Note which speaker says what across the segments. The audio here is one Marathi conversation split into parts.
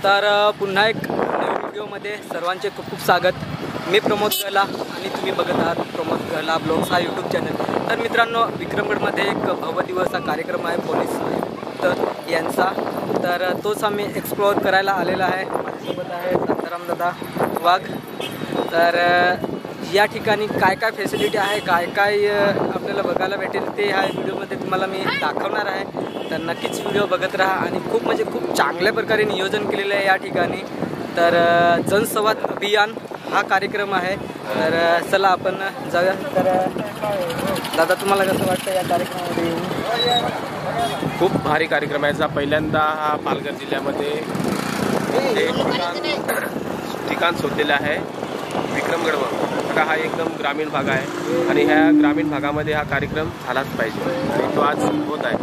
Speaker 1: तर पुन्हा एक नवीन व्हिडिओमध्ये सर्वांचे खूप खूप स्वागत। मी प्रमोद गहला आणि तुम्ही बघत आहात प्रमोद गहला ब्लॉग्स हा यूट्यूब चॅनल। तर मित्रांनो, विक्रमगडमध्ये एक भव्य दिवस कार्यक्रम आहे पोलीस आयुक्त यांचा, तर तोच आम्ही एक्सप्लोअर करायला आलेला आहे। माझ्यासोबत आहे शांताराम दादा वाघ। तर या ठिकाणी काय काय फॅसिलिटी आहे, काय काय आपल्याला बघायला भेटेल ते ह्या व्हिडिओमध्ये तुम्हाला मी दाखवणार आहे। तर नक्कीच व्हिडिओ बघत राहा आणि खूप म्हणजे खूप चांगल्या प्रकारे नियोजन केलेलं आहे या ठिकाणी। तर जनसंवाद अभियान हा कार्यक्रम आहे। तर चला आपण जाऊया। तर दादा, तुम्हाला कसं वाटतं या कार्यक्रमामध्ये येऊन?
Speaker 2: खूप भारी कार्यक्रम आहे। पहिल्यांदा हा पालघर जिल्ह्यामध्ये ठिकाण शोधलेलं आहे विक्रमगडवर। आता हा एकदम ग्रामीण भाग आहे आणि ह्या ग्रामीण भागामध्ये हा कार्यक्रम झालाच पाहिजे आणि तो आज होत आहे।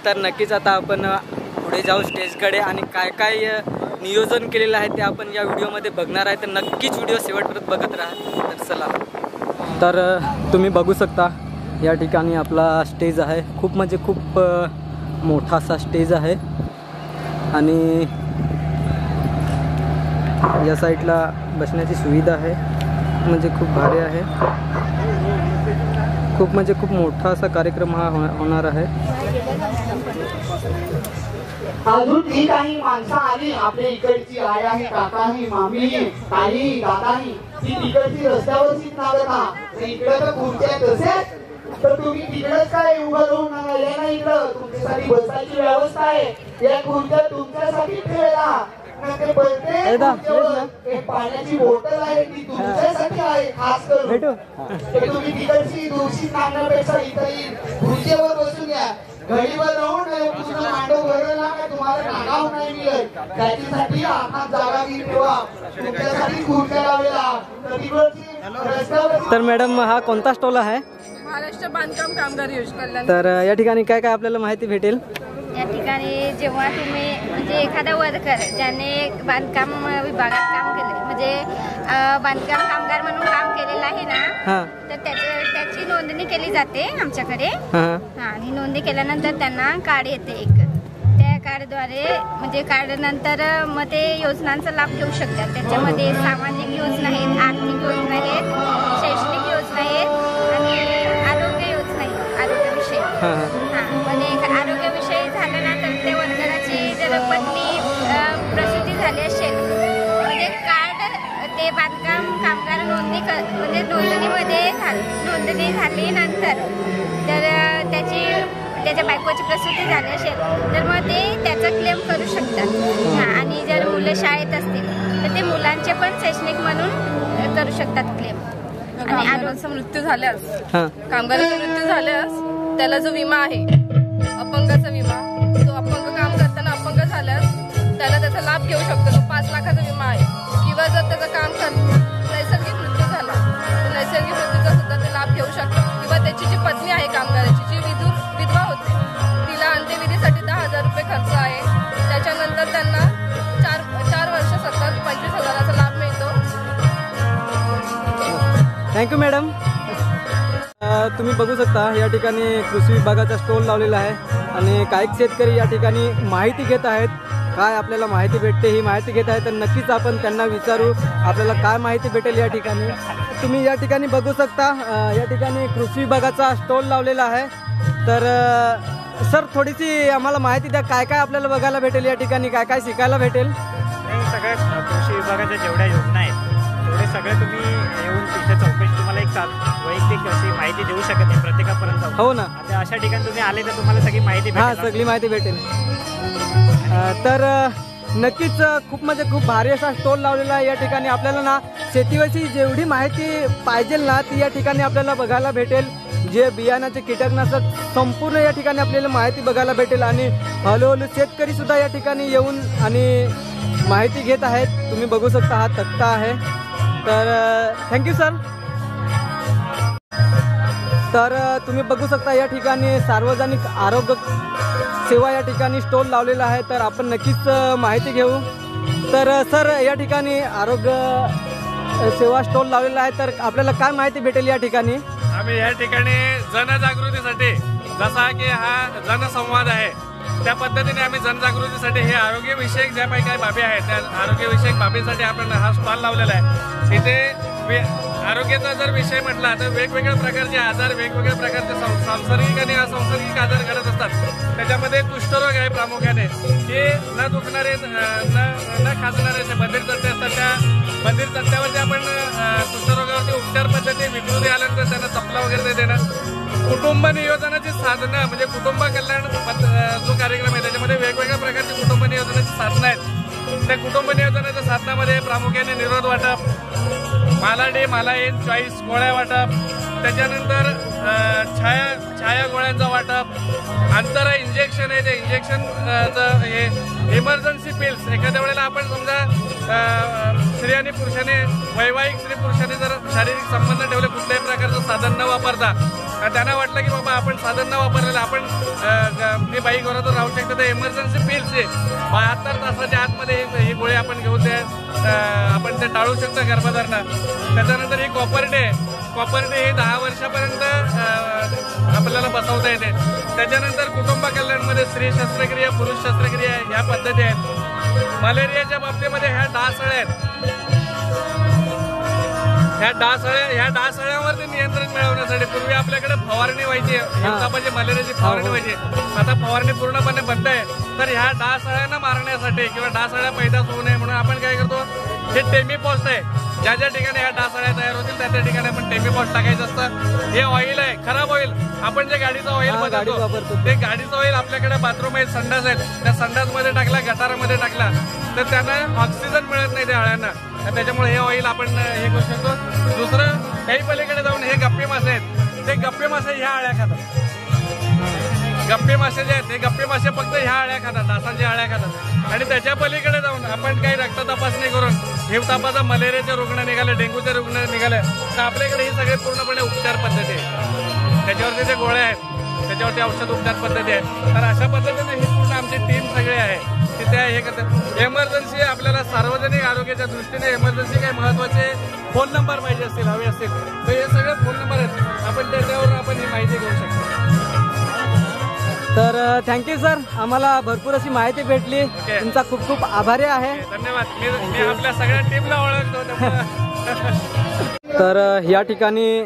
Speaker 1: तर नक्कीच आता आपण पुढे जाऊ स्टेजकडे आणि काय काय नियोजन केलेलं आहे ते आपण या व्हिडिओमध्ये बघणार आहे। तर नक्कीच व्हिडिओ शेवटपर्यंत बघत राहा। तर चला, तर तुम्ही बघू शकता या ठिकाणी आपला स्टेज आहे। खूप म्हणजे खूप मोठा असा स्टेज आहे आणि या साईडला बसण्याची सुविधा आहे, म्हणजे खूप भारी आहे। खूप म्हणजे खूप मोठा असा कार्यक्रम हा होणार आहे।
Speaker 3: अजून जी काही माणसं आली आपल्या इकडची, आई आहे, काका आहे, मामी, आई, दादा, ती तिकडची रस्त्यावरचीच नावं का इकडे तर खुर्च्या तसेच, तर तुम्ही तिकडेच काय उभं राहून या ना, इकडं तुमच्यासाठी बसायची व्यवस्था आहे। या खुर्च्या तुमच्यासाठी ठेवला, पाण्याची बॉटल आहे ती तुमच्यासाठी आहे खास करून। तुम्ही तिकडची दूषित नांगण्यापेक्षा इथं खुर्चीवर बसून घ्या। घडीवर राहून पूर्ण मांडव भरला का तुम्हाला नागाव नाही मिळत, त्याच्यासाठी हातात जागा घेऊन ठेवा, तुमच्यासाठी खुर्च्या लावलेला।
Speaker 1: तर मॅडम, हा कोणता स्टॉल आहे?
Speaker 4: महाराष्ट्र बांधकाम कामगार योजना।
Speaker 1: तर या ठिकाणी काय काय आपल्याला माहिती भेटेल?
Speaker 5: या ठिकाणी जेव्हा तुम्ही म्हणजे एखादा वर्कर ज्याने बांधकाम विभागात काम केले, म्हणजे बांधकाम कामगार म्हणून काम केलेलं आहे ना, तर त्याची नोंदणी केली जाते आमच्याकडे। आणि नोंदणी केल्यानंतर त्यांना कार्ड येते एक, त्या कार्डद्वारे म्हणजे कार्ड नंतर मग ते योजनांचा लाभ घेऊ शकतात। त्याच्यामध्ये सामाजिक योजना आहेत, आर्थिक योजना आहेत, शैक्षणिक योजना आहेत आणि आरोग्य योजना आहेत, आरोग्यविषयी। म्हणजे आरोग्यविषयी झालं ना, तर त्या वर्कराची जर पत्नी प्रसूती झाली असेल, म्हणजे कार्ड ते बांधकाम कामगार म्हणजे नोंदणी झाली नंतर जर त्याच्या बायकोची प्रसूती झाली असेल तर मग ते त्याचा क्लेम करू शकतात। आणि जर मुलं शाळेत असतील तर ते मुलांचे पण शैक्षणिक म्हणून करू शकतात क्लेम। आणि
Speaker 4: कामगाराचा मृत्यू झाल्यास त्याला जो विमा आहे अपंगाचा विमा, तो अपंग काम करताना अपंग झाल्यास त्याला त्याचा लाभ घेऊ शकतो। तो 5 लाखाचा विमा आहे। किंवा जर त्याचं काम नैसर्गिक मृत्यू झाला तर नैसर्गिक मृत्यूचा सुद्धा ते लाभ घेऊ शकतो। किंवा त्याची जी पत्नी आहे कामगाराची, जी विधवा होते, तिला अंत्यविधीसाठी 10,000 रुपये खर्च आहे। त्याच्यानंतर त्यांना 4 वर्ष सतत 25,000चा लाभ मिळतो।
Speaker 1: Thank you madam. तुम्ही बघू शकता या ठिकाणी कृषी विभागाचा स्टॉल लावलेला आहे आणि काही शेतकरी या ठिकाणी माहिती घेत आहेत। काय आपल्याला माहिती भेटते ही माहिती घेत आहे, तर नक्कीच आपण त्यांना विचारू आपल्याला काय माहिती भेटेल या ठिकाणी। तुम्ही या ठिकाणी बघू शकता या ठिकाणी कृषी विभागाचा स्टॉल लावलेला आहे। तर सर, थोडीशी आम्हाला माहिती द्या, काय काय आपल्याला बघायला भेटेल या ठिकाणी, काय काय शिकायला भेटेल?
Speaker 6: सगळ्या कृषी विभागाच्या जेवढ्या योजना आहेत तेवढे सगळे तुम्ही येऊन तिथे चौकशी, तुम्हाला एक वैयक्तिक अशी माहिती देऊ शकत नाही प्रत्येकापर्यंत।
Speaker 1: हो ना,
Speaker 6: आता अशा ठिकाणी तुम्ही आले तर तुम्हाला सगळी माहिती भेटेल।
Speaker 1: सगळी माहिती भेटेल। तर नक्कीच खूप म्हणजे खूप भारी असा स्टॉल लावलेला आहे या ठिकाणी। आपल्याला ना शेतीविषयी जेवढी माहिती पाहिजे ना ती या ठिकाणी आपल्याला बघायला भेटेल। जे बियाणाचे कीटकनाशक संपूर्ण या ठिकाणी आपल्याला माहिती बघायला भेटेल आणि हळूहळू शेतकरी सुद्धा या ठिकाणी येऊन आणि माहिती घेत आहेत। तुम्ही बघू शकता हा तक्ता आहे। तर थँक्यू सर। तर तुम्ही बघू शकता या ठिकाणी सार्वजनिक आरोग्य सेवा या ठिकाणी स्टॉल लावलेला आहे। तर आपण नक्कीच माहिती घेऊ। तर सर, या ठिकाणी आरोग्य सेवा स्टॉल लावलेला आहे, तर आपल्याला काय माहिती भेटेल या ठिकाणी?
Speaker 2: आम्ही या ठिकाणी जनजागृतीसाठी, जसा की हा जनसंवाद आहे,
Speaker 7: त्या पद्धतीने आम्ही जनजागृतीसाठी हे आरोग्यविषयक ज्या काही बाबी आहेत त्या आरोग्यविषयक बाबीसाठी आपण हा स्टॉल लावलेला आहे. इथे आरोग्याचा जर विषय म्हटला तर वेगवेगळ्या प्रकारचे आजार, वेगवेगळ्या प्रकारचे सांसर्गिक आणि असंसर्गिक आजार घडत असतात. त्याच्यामध्ये कुष्ठरोग आहे प्रामुख्याने, की न दुखणारे न खाजणारे जे बंधीर तथ्य असतात त्या बंधीर तथ्यावरती आपण कुष्ठरोगावरती उपचार पद्धती विकृती आल्यानंतर त्यांना चपला वगैरे देणं. कुटुंब नियोजनाची साधनं म्हणजे कुटुंब कल्याण जो कार्यक्रम आहे त्याच्यामध्ये वेगवेगळ्या प्रकारची कुटुंब नियोजनाची साधनं आहेत. त्या कुटुंब नियोजनाच्या साधनामध्ये प्रामुख्याने निरोध वाटप, मला डे मला एन चॉईस गोळ्या वाटप, त्याच्यानंतर छाया गोळ्यांचं वाटप, अंतरा इंजेक्शन आहे ते इंजेक्शनचं हे इमर्जन्सी पिल्स. एखाद्या वेळेला आपण समजा स्त्री आणि पुरुषाने वैवाहिक स्त्री पुरुषाने जर शारीरिक संबंध ठेवले कुठल्याही प्रकारचं साधन न वापरता, त्यांना वाटलं की बाबा आपण साधन न वापरलेलं आपण मी बाई घरातून राहू शकतो, तर इमर्जन्सी पिल्स आहे 72 तासाच्या आतमध्ये ही गोळी आपण घेऊन आपण ते टाळू शकतो गर्भधारणा. त्याच्यानंतर ही कॉपर डे हे 10 वर्षापर्यंत आपल्याला बसवता येते. त्याच्यानंतर कुटुंब कल्याणमध्ये स्त्री शस्त्रक्रिया, पुरुष शस्त्रक्रिया ह्या पद्धती आहेत. मलेरियाच्या बाबतीमध्ये ह्या डासळ्या आहेत. ह्या डासळ्यावरती नियंत्रण मिळवण्यासाठी पूर्वी आपल्याकडे फवारणी व्हायची, हिवतापाची मलेरियाची फवारणी व्हायची. आता फवारणी पूर्णपणे बंद आहे. तर ह्या डासळ्यांना मारण्यासाठी किंवा डासळ्या पैदास होऊ नये म्हणून आपण काय करतो, हे टेमीपॉस्ट आहे. ज्या ज्या ठिकाणी ह्या डासळ्या तयार होतील त्या ठिकाणी आपण टेमीपॉस्ट टाकायचं असतं. हे ऑइल आहे, खराब ऑइल. आपण जे गाडीचं ऑइल बदलतो ते गाडीचं ऑइल आपल्याकडे बाथरूम आहेत, संडास आहेत, त्या संडासमध्ये टाकला, गटारामध्ये टाकला तर त्यांना ऑक्सिजन मिळत नाही त्या अळ्यांना. त्याच्यामुळे हे ऑइल आपण हे करू शकतो. दुसरं काही पलीकडे जाऊन हे गप्पे मासे आहेत, ते गप्पे मासे ह्या अळ्या खातात. गप्पे मासे जे आहेत ते गप्पे मासे फक्त ह्या अळ्या खातात, डासांच्या अळ्या खातात. आणि त्याच्या पलीकडे जाऊन आपण काही रक्त तपासणी करून हिवतापाचा मलेरियाचे रुग्ण निघाले, डेंग्यूचे रुग्ण निघाले तर आपल्याकडे ही सगळे पूर्णपणे उपचार पद्धती आहे. त्याच्यावरती जे गोळ्या आहेत त्याच्यावरती औषध उपचार पद्धती आहे. तर अशा पद्धतीने ही पूर्ण आमची टीम सगळी आहे की त्या हे करतात. एमर्जन्सी आपल्याला सार्वजनिक आरोग्याच्या दृष्टीने एमर्जन्सी काही महत्वाचे फोन नंबर पाहिजे असतील, हवे असतील तर हे सगळे फोन नंबर आहेत. आपण त्याच्यावर आपण ही माहिती घेऊ शकतो.
Speaker 1: तर थँक्यू सर, आम्हाला भरपूर अशी माहिती भेटली. तुमचा खूप खूप आभारी आहे.
Speaker 7: धन्यवाद. मी आपल्या सगळ्या टीमला ओळखतो.
Speaker 1: तर या ठिकाणी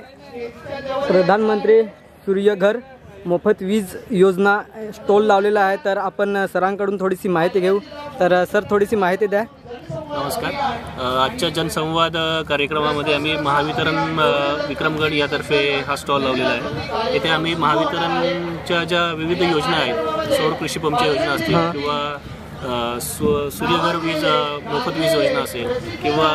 Speaker 1: प्रधानमंत्री सूर्यघर मोफत वीज योजना स्टॉल लावलेला आहे. तर आपण सरांकडून थोडीशी माहिती घेऊ. तर सर थोडीशी माहिती द्या.
Speaker 8: नमस्कार. आजच्या जनसंवाद कार्यक्रमामध्ये आम्ही महावितरण विक्रमगड यातर्फे हा स्टॉल लावलेला आहे. येथे आम्ही महावितरणच्या ज्या विविध योजना आहेत, सौर कृषी पंपच्या योजना असतील किंवा सूर्यघर वीज मोफत वीज योजना असेल किंवा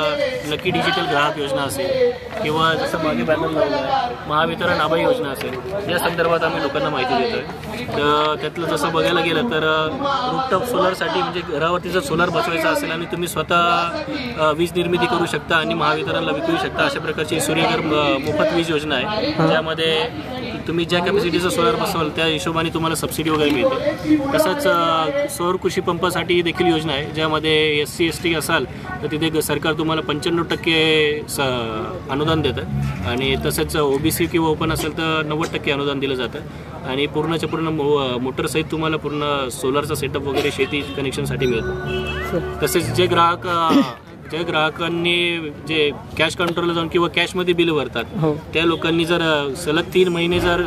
Speaker 8: लकी डिजिटल ग्राहक योजना असेल किंवा जसं मागे बॅनर लावलं आहे महावितरण आभा योजना असेल, या संदर्भात आम्ही लोकांना माहिती देतो आहे. तर त्यातलं जसं बघायला गेलं तर रूफटॉप सोलरसाठी म्हणजे घरावरती जर सोलर बसवायचा असेल आणि तुम्ही स्वतः वीज निर्मिती करू शकता आणि महावितरणला विकू शकता, अशा प्रकारची सूर्यघर मोफत वीज योजना आहे. ज्यामध्ये तुम्ही ज्या कॅपॅसिटीचं सोलर बसवाल त्या हिशोबाने तुम्हाला सबसिडी वगैरे मिळते. तसंच सौर कृषी पंपासाठी देखील योजना आहे, ज्यामध्ये SC ST असाल तर तिथे सरकार तुम्हाला 95% अनुदान देतं आणि तसंच OBC किंवा ओपन असेल तर 90% अनुदान दिलं जातं आणि पूर्णच्या पूर्ण मोटरसहित तुम्हाला पूर्ण सोलरचा सेटअप वगैरे शेती कनेक्शनसाठी मिळतं. तसेच जे ग्राहकांनी जे कॅश काउंटरला जाऊन किंवा कॅशमध्ये बिल भरतात त्या लोकांनी जर सलग 3 महिने जर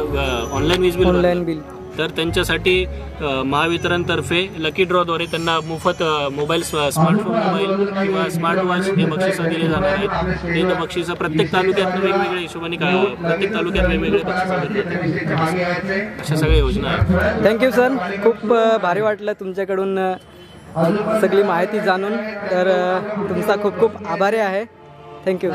Speaker 8: ऑनलाईन वीज बिल तर त्यांच्यासाठी महावितरणतर्फे लकी ड्रॉद्वारे त्यांना मोफत मोबाईल, स्मार्टफोन मोबाईल किंवा स्मार्ट वॉच हे बक्षिसं दिले जाणार आहेत. ते बक्षिसं प्रत्येक तालुक्यात वेगवेगळ्या हिशोबाने प्रत्येक तालुक्यात वेगवेगळे अशा सगळ्या योजना आहेत.
Speaker 1: थँक्यू सर, खूप भारी वाटलं तुमच्याकडून सगळी माहिती जाणून. तर तुमचा खूप खूप आभारी आहे. थँक्यू.